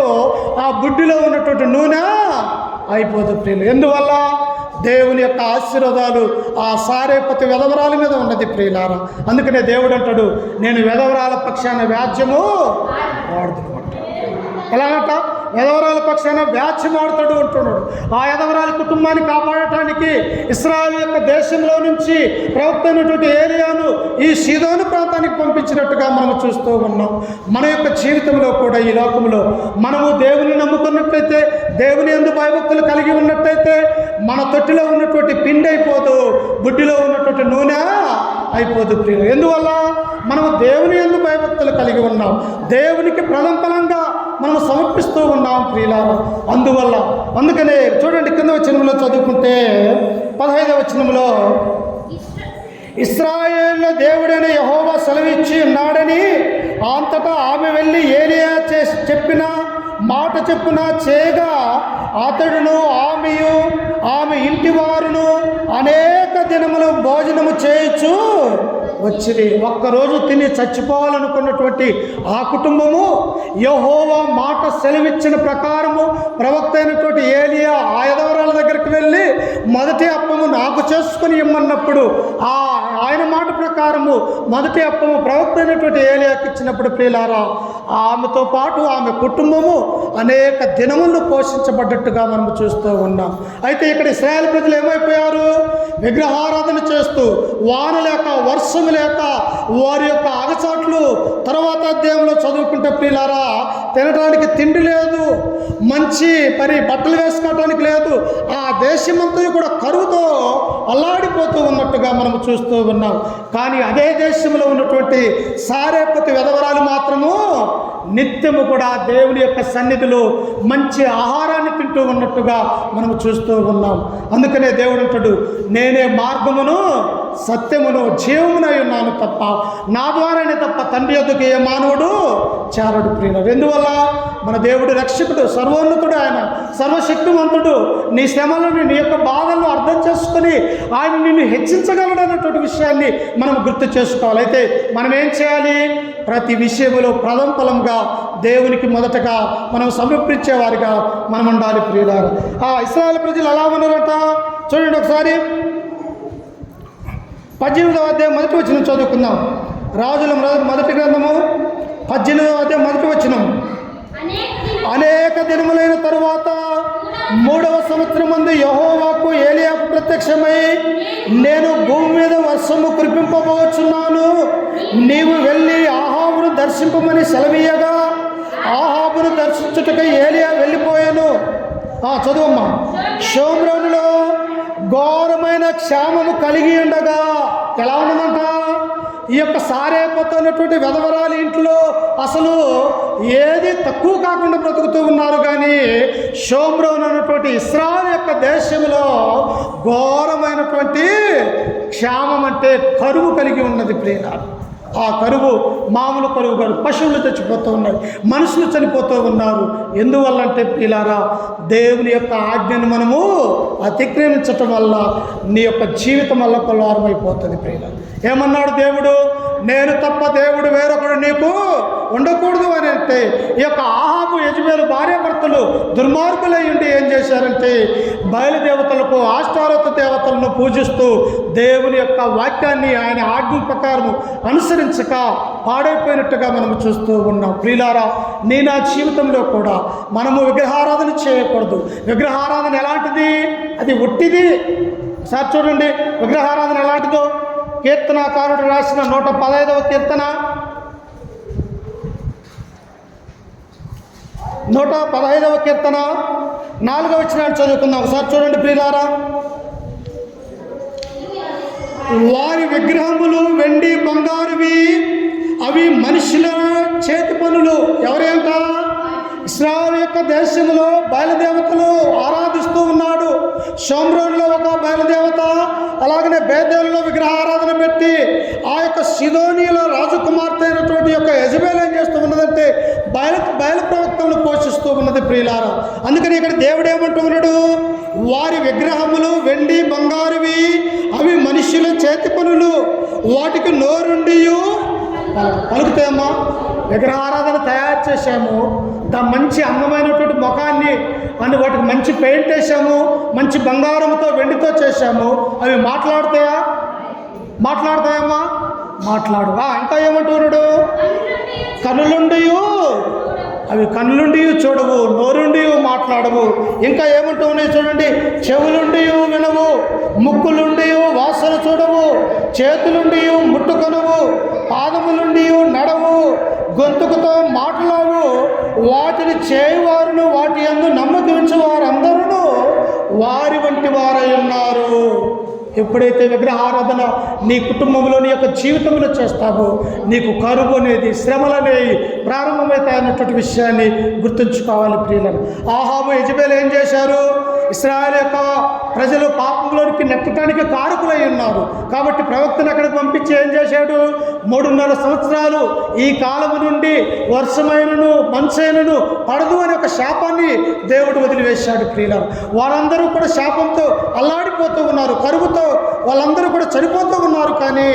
ఆ బుడ్డిలో ఉన్నటువంటి నూనె అయిపోదు ప్రియులు. ఎందువల్ల? దేవుని యొక్క ఆశీర్వాదాలు ఆ సారేపతి విధవరాల మీద ఉన్నది ప్రియులారా. అందుకనే దేవుడు అంటాడు, నేను విధవరాల పక్షాన వ్యాజ్యము వాడుతున్నాడు. ఎలాగంట? విధవరాల పక్షాన వ్యాజ్యం ఆడుతాడు అంటున్నాడు. ఆ విధవరాల కుటుంబాన్ని కాపాడటానికి ఇశ్రాయేలు యొక్క దేశంలో నుంచి ప్రవక్త అయినటువంటి ఏలియాను ఈ సీదోను ప్రాంతానికి పంపించినట్టుగా మనం చూస్తూ ఉన్నాం. మన యొక్క జీవితంలో కూడా ఈ లోకంలో మనము దేవుని నమ్ముకున్నట్లయితే, దేవుని యందు భయభక్తులు కలిగి ఉన్నట్టయితే మన తొట్టిలో ఉన్నటువంటి పిండి అయిపోదు, బుడ్డిలో ఉన్నటువంటి నూనె అయిపోదు ప్రియులు. ఎందువల్ల? మనము దేవుని యందు భయభక్తులు కలిగి ఉన్నాం, దేవునికి ప్రలంపలంగా మనం సమర్పిస్తూ ఉన్నాం ప్రియులారా. అందుకనే చూడండి, కింద వచనంలో చదువుకుంటే 15వ వచనంలో, ఇశ్రాయేలు దేవుడైన యెహోవా సెలవిచ్చి ఉన్నాడని అంతటా ఆమె వెళ్ళి ఏలియా చెప్పిన మాట చెప్పున చేయగా అతడును ఆమె ఇంటి వారును అనేక దినములు భోజనము చేయొచ్చు వచ్చింది. ఒక్కరోజు తిని చచ్చిపోవాలనుకున్నటువంటి ఆ కుటుంబము యెహోవా మాట సెలవిచ్చిన ప్రకారము ప్రవక్త అయినటువంటి ఏలియా ఆ విధవరాల దగ్గరికి వెళ్ళి మొదటి అప్పము నాకు చేసుకుని ఇమ్మన్నప్పుడు ఆయన మాట ప్రకారము మొదటి అప్పము ప్రవక్త అయినటువంటి ఏలియాకి ఇచ్చినప్పుడు ప్రియులారా, ఆమెతో పాటు ఆమె కుటుంబము అనేక దినములు పోషించబడ్డట్టుగా మనం చూస్తూ ఉన్నాం. అయితే ఇక్కడ ఇశ్రాయేలు ప్రజలు ఏమైపోయారు? విగ్రహారాధన చేస్తూ వాన లేక వర్షం లేక వారి యొక్క అగచాట్లు తర్వాత అధ్యాయంలో చదువుకుంటే ప్రియులారా, తినడానికి తిండి లేదు, మంచి బట్టలు వేసుకోవడానికి లేదు, ఆ దేశమంతా కూడా కరువుతో అల్లాడిపోతూ ఉన్నట్టుగా మనం చూస్తూ ఉన్నాం. కానీ అదే దేశంలో ఉన్నటువంటి సారేపతి విధవరాలు మాత్రము నిత్యము కూడా దేవుని యొక్క సన్నిధిలో మంచి ఆహారాన్ని తింటూ ఉన్నట్టుగా మనం చూస్తూ ఉన్నాం. అందుకనే దేవుడు అంటాడు, నేనే మార్గమును సత్యమును జీవమునై ఉన్నాను తప్ప, నా ద్వారానే తప్ప తండ్రి యొద్దకు ఏ మానవుడు చేరడు ప్రియులారా. ఎందువల్ల? మన దేవుడు రక్షకుడు, సర్వోన్నతుడు, ఆయన సర్వశక్తివంతుడు. నీ శ్రమలను, నీ యొక్క బాధలను అర్థం చేసుకుని ఆయన నిన్ను హెచ్చించగలడు అన్నటువంటి విషయాన్ని మనం గుర్తు చేసుకోవాలి. అయితే మనం ఏం చేయాలి? ప్రతి విషయంలో ప్రథమఫలంగా దేవునికి మొదటగా మనం సమర్పించేవారిగా మనం ఉండాలి ప్రియులారా. ఆ ఇశ్రాయేలు ప్రజలు ఎలా ఉన్నారట చూడండి ఒకసారి. 18వ అధ్యాయం మొదటి వచనం చదువుకుందాం. రాజుల మొదటి గ్రంథము 18వ అధ్యాయం మొదటి వచనం. అనేక దినములైన తరువాత 3వ సంవత్సరం ముందు యెహోవాకు ఏలియాకు ప్రత్యక్షమై, నేను భూమి మీద వర్షము కురిపింపబోచున్నాను, నీవు వెళ్ళి ఆహాబును దర్శింపమని సెలవీయగా ఆహాబును దర్శించుటకై ఏలియా వెళ్ళిపోయాను. చదువమ్మా. షోమ్రోనులో ఘోరమైన క్షామము కలిగి ఉండగా, ఎలా ఉన్నదంట? ఈ యొక్క సారేపోతున్నటువంటి విధవరాలి ఇంట్లో అసలు ఏది తక్కువ కాకుండా బ్రతుకుతూ ఉన్నారు. కానీ షోమ్రోన్ అన్నటువంటి ఇశ్రాయేలు యొక్క దేశంలో ఘోరమైనటువంటి క్షామం అంటే కరువు కలిగి ఉన్నది ప్రియులారా. ఆ కరువు మామూలు కరువు కాదు, పశువులు చచ్చిపోతూ ఉన్నాయి, మనుషులు చనిపోతూ ఉన్నారు. ఎందువల్లంటే ప్రియులారా, దేవుని యొక్క ఆజ్ఞను మనము అతిక్రమించటం వల్ల నీ యొక్క జీవితం వల్ల కొల్లారమైపోతుంది ప్రియులారా. ఏమన్నాడు దేవుడు? నేను తప్ప దేవుడు వేరొకడు నీకు ఉండకూడదు అని అంటే, ఈ యొక్క ఆహాబు యెజబెలు భార్యాభర్తలు దుర్మార్గులై ఉండి ఏం చేశారంటే, బయలుదేవతలకు ఆష్టారోత దేవతలను పూజిస్తూ దేవుని యొక్క వాక్యాన్ని ఆయన ఆజ్ఞ ప్రకారం అనుసరించక పాడైపోయినట్టుగా మనం చూస్తూ ఉన్నాం ప్రియులారా. నా జీవితంలో కూడా మనము విగ్రహారాధన చేయకూడదు. విగ్రహారాధన ఎలాంటిది? అది ఒట్టిది. సార్ చూడండి, విగ్రహారాధన ఎలాంటిదో కీర్తనాకారుడు రాసిన 115వ కీర్తన 115వ కీర్తన 4వ వచనాన్ని చదువుకుందాం. ఒకసారి చూడండి ప్రియులారా. వారి విగ్రహములు వెండి బంగారువి, అవి మనుషుల చేతి పనులు. ఎవరేంట? ఇశ్రాయేలు యొక్క దేశంలో బయలుదేవతలు ఆరాధిస్తూ ఉన్నాడు. షోమ్రోన్లో ఒక బయలుదేవత, అలాగనే బేతేలులో విగ్రహారాధన పెట్టి ఆ యొక్క సిదోనియలో రాజకుమార్తె అయినటువంటి యొక్క యెజబెల్ ఏం చేస్తూ ఉన్నదంటే బయలు ప్రవక్తలను పోషిస్తూ ఉన్నది ప్రియులారా. అందుకని ఇక్కడ దేవుడు ఏమంటూ ఉన్నాడు? వారి విగ్రహములు వెండి బంగారువి, అవి మనుషుల చేతి పనులు, వాటికి నోరుండియు పలుకుతాయమ్మా. విగ్రహారాధన తయారు చేశాము, మంచి అందమైనటువంటి ముఖాన్ని అని వాటికి మంచి పెయింట్ వేసాము, మంచి బంగారంతో వెండితో చేశాము. అవి మాట్లాడతాయమ్మా? మాట్లాడువా. ఇంకా ఏమంటున్నాడు? కనులుండియు అవి కన్నులుండి చూడవు, నోరుండి మాట్లాడవు. ఇంకా ఏమంటూ ఉన్నాయి చూడండి, చెవులుండి వినవు, ముక్కులుండి వాసన చూడవు, చేతులుండి ముట్టుకొనవు, పాదములుండి నడవు, గొంతుకుతో మాట్లాడవు. వాటిని చేయవారును వాటి యందు నమ్మకం ఉంచు వారందరూ వారి వంటి వారై ఉన్నారు. ఎప్పుడైతే విగ్రహారాధన నీ కుటుంబంలో నీ యొక్క జీవితంలో చేస్తావో నీకు కరువు అనేది, శ్రమలు అనేవి ప్రారంభమవుతాయి అన్నటువంటి విషయాన్ని గుర్తుంచుకోవాలి ప్రియులను. ఆహాబు యెజెబెల్ ఏం చేశారు? ఇశ్రాయేలు యొక్క ప్రజలు పాపంలోనికి నెట్టడానికి కారకులై ఉన్నారు. కాబట్టి ప్రవక్తను అక్కడికి పంపించి ఏం చేశాడు? 3.5 సంవత్సరాలు ఈ కాలము నుండి వర్షమైనను మంచైనను పడదు అనే ఒక శాపాన్ని దేవుడు వదిలివేశాడు ప్రియులను. వారందరూ కూడా శాపంతో అల్లాడిపోతూ ఉన్నారు, కరువుతో వాళ్ళందరూ కూడా చనిపోతూ ఉన్నారు. కానీ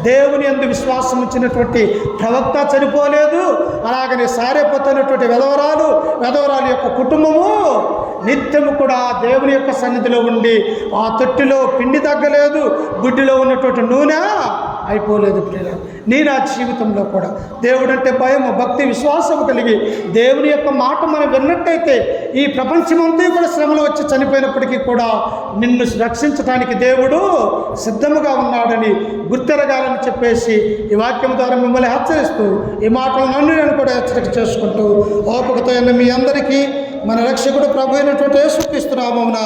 దేవుని యందు విశ్వాసం ఉంచినటువంటి ప్రవక్త చనిపోలేదు. అలాగనే సారేపోతున్నటువంటి వెధవరాలు యొక్క కుటుంబము నిత్యము కూడా దేవుని యొక్క సన్నిధిలో ఉండి ఆ తొట్టిలో పిండి తగ్గలేదు, గుడ్డిలో ఉన్నటువంటి నూనె అయిపోలేదు ప్రియులారా. నా జీవితంలో కూడా దేవుడు అంటే భయము, భక్తి, విశ్వాసం కలిగి దేవుని యొక్క మాట మనం విన్నట్టయితే ఈ ప్రపంచమంతా కూడా శ్రమలో వచ్చి చనిపోయినప్పటికీ కూడా నిన్ను రక్షించడానికి దేవుడు సిద్ధముగా ఉన్నాడని గుర్తెరగాలని చెప్పేసి ఈ వాక్యం ద్వారా మిమ్మల్ని హెచ్చరిస్తూ ఈ మాటలు నేను కూడా హెచ్చరిక చేసుకుంటూ ఓపికతో మీ అందరికీ మన రక్షకుడు ప్రభు అయినటువంటి యేసుక్రీస్తు నామమున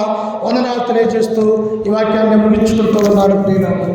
వందనాలు తెలియజేస్తూ ఈ వాక్యాన్ని ముగించుకుంటూ ఉన్నాడు ప్రియులారా.